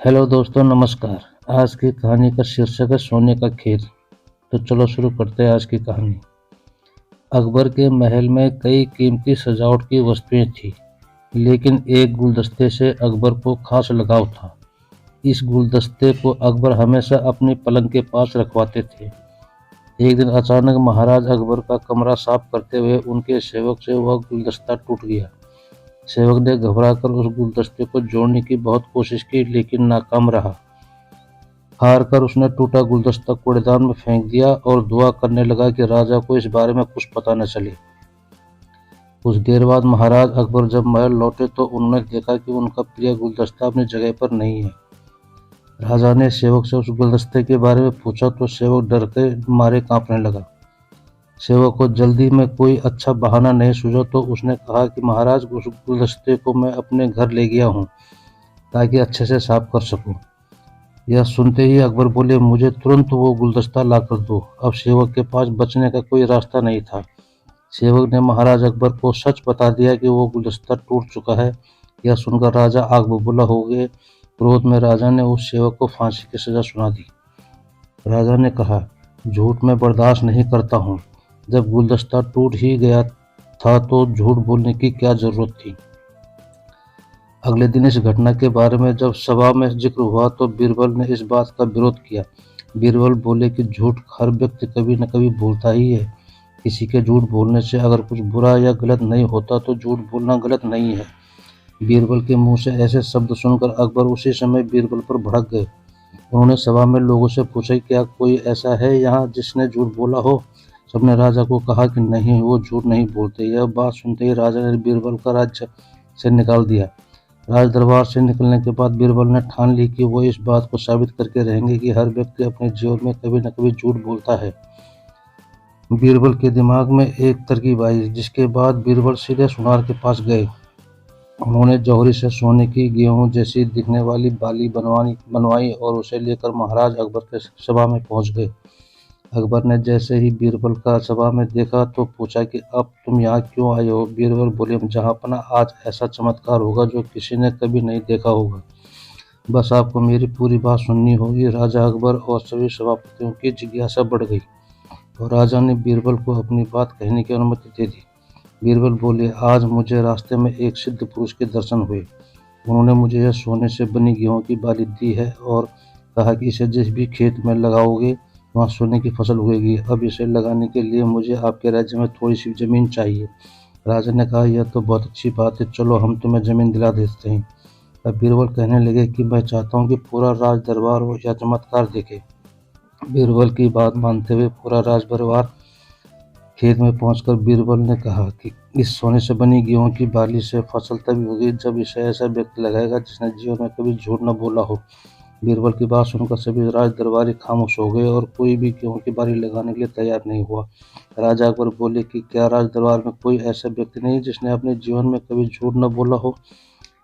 Hello दोस्तों, नमस्कार। आज की कहानी का शीर्षक है सोने का खेल। तो चलो शुरू करते हैं आज की कहानी। अकबर के महल में कई कीमती सजावट की वस्तुएं थी, लेकिन एक गुलदस्ते से अकबर को खास लगाव था। इस गुलदस्ते को अकबर हमेशा अपनी पलंग के पास रखवाते थे। एक दिन अचानक महाराज अकबर का कमरा साफ करते हुए उनके सेवक से वह गुलदस्ता टूट गया। सेवक ने घबराकर उस गुलदस्ते को जोड़ने की बहुत कोशिश की, लेकिन नाकाम रहा। हार कर उसने टूटा गुलदस्ता कूड़ेदान में फेंक दिया और दुआ करने लगा कि राजा को इस बारे में कुछ पता न चले। कुछ देर बाद महाराज अकबर जब महल लौटे तो उन्होंने देखा कि उनका प्रिय गुलदस्ता अपनी जगह पर नहीं है। राजा ने सेवक से उस गुलदस्ते के बारे में पूछा तो सेवक डर के मारे कांपने लगा। सेवक को जल्दी में कोई अच्छा बहाना नहीं सूझा तो उसने कहा कि महाराज, उस गुलदस्ते को मैं अपने घर ले गया हूँ ताकि अच्छे से साफ कर सकूं। यह सुनते ही अकबर बोले, मुझे तुरंत वो गुलदस्ता लाकर दो। अब सेवक के पास बचने का कोई रास्ता नहीं था। सेवक ने महाराज अकबर को सच बता दिया कि वो गुलदस्ता टूट चुका है। यह सुनकर राजा आग बबूला हो गए। क्रोध में राजा ने उस सेवक को फांसी की सजा सुना दी। राजा ने कहा, झूठ मैं बर्दाश्त नहीं करता हूँ। जब गुलदस्ता टूट ही गया था तो झूठ बोलने की क्या जरूरत थी। अगले दिन इस घटना के बारे में जब सभा में जिक्र हुआ तो बीरबल ने इस बात का विरोध किया। बीरबल बोले कि झूठ हर व्यक्ति कभी न कभी बोलता ही है। किसी के झूठ बोलने से अगर कुछ बुरा या गलत नहीं होता तो झूठ बोलना गलत नहीं है। बीरबल के मुंह से ऐसे शब्द सुनकर अकबर उसी समय बीरबल पर भड़क गए। उन्होंने सभा में लोगों से पूछा, क्या कोई ऐसा है यहाँ जिसने झूठ बोला हो। सबने राजा को कहा कि नहीं, वो झूठ नहीं बोलते। यह बात सुनते ही राजा ने बीरबल का राज्य से निकाल दिया। राज दरबार से निकलने के बाद बीरबल ने ठान ली कि वो इस बात को साबित करके रहेंगे कि हर व्यक्ति अपने जीवन में कभी न कभी झूठ बोलता है। बीरबल के दिमाग में एक तरकीब आई, जिसके बाद बीरबल सीधे सुनार के पास गए। उन्होंने जौहरी से सोने की गेहूं जैसी दिखने वाली बाली बनवाई और उसे लेकर महाराज अकबर के सभा में पहुंच गए। अकबर ने जैसे ही बीरबल का सभा में देखा तो पूछा कि अब तुम यहाँ क्यों आए हो। बीरबल बोले, जहाँपना, आज ऐसा चमत्कार होगा जो किसी ने कभी नहीं देखा होगा। बस आपको मेरी पूरी बात सुननी होगी। राजा अकबर और सभी सभापतियों की जिज्ञासा बढ़ गई और राजा ने बीरबल को अपनी बात कहने की अनुमति दे दी। बीरबल बोले, आज मुझे रास्ते में एक सिद्ध पुरुष के दर्शन हुए। उन्होंने मुझे यह सोने से बनी गेहूं की बाली दी है और कहा कि इसे जिस भी खेत में लगाओगे वहाँ सोने की फसल उगेगी। अब इसे लगाने के लिए मुझे आपके राज्य में थोड़ी सी जमीन चाहिए। राजा ने कहा, यह तो बहुत अच्छी बात है, चलो हम तुम्हें जमीन दिला देते हैं। अब बीरबल कहने लगे कि मैं चाहता हूँ कि पूरा राज दरबार हो यह चमत्कार देखे। बीरबल की बात मानते हुए पूरा राज दरबार खेत में पहुंचकर बीरबल ने कहा कि इस सोने से बनी गेहूं की बाली से फसल तभी होगी जब इसे ऐसा व्यक्ति लगाएगा जिसने जीवन में कभी झूठ न बोला हो। बीरबल की बात सुनकर सभी राज दरबारी खामोश हो गए और कोई भी गेहूं की बाली लगाने के लिए तैयार नहीं हुआ। राजा अकबर बोले कि क्या राज दरबार में कोई ऐसा व्यक्ति नहीं जिसने अपने जीवन में कभी झूठ न बोला हो।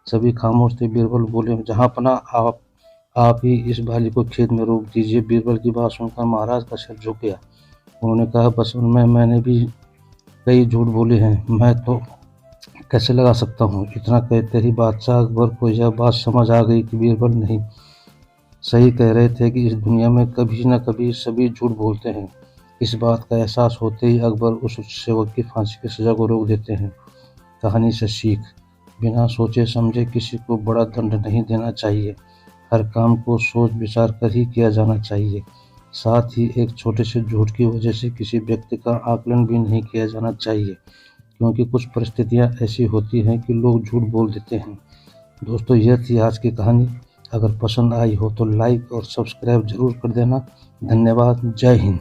सभी खामोश थे। बीरबल बोले, जहाँपना, आप ही इस बाली को खेत में रोक दीजिए। बीरबल की बात सुनकर महाराज का सिर झुक गया। उन्होंने कहा, बचपन में मैंने भी कई झूठ बोले हैं, मैं तो कैसे लगा सकता हूँ। इतना कहते ही बादशाह अकबर को यह बात समझ आ गई कि बीरबल नहीं सही कह रहे थे कि इस दुनिया में कभी न कभी सभी झूठ बोलते हैं। इस बात का एहसास होते ही अकबर उस सेवक की फांसी की सजा को रोक देते हैं। कहानी से सीख, बिना सोचे समझे किसी को बड़ा दंड नहीं देना चाहिए। हर काम को सोच विचार कर ही किया जाना चाहिए। साथ ही एक छोटे से झूठ की वजह से किसी व्यक्ति का आकलन भी नहीं किया जाना चाहिए, क्योंकि कुछ परिस्थितियां ऐसी होती हैं कि लोग झूठ बोल देते हैं। दोस्तों, यह थी आज की कहानी। अगर पसंद आई हो तो लाइक और सब्सक्राइब जरूर कर देना। धन्यवाद। जय हिंद।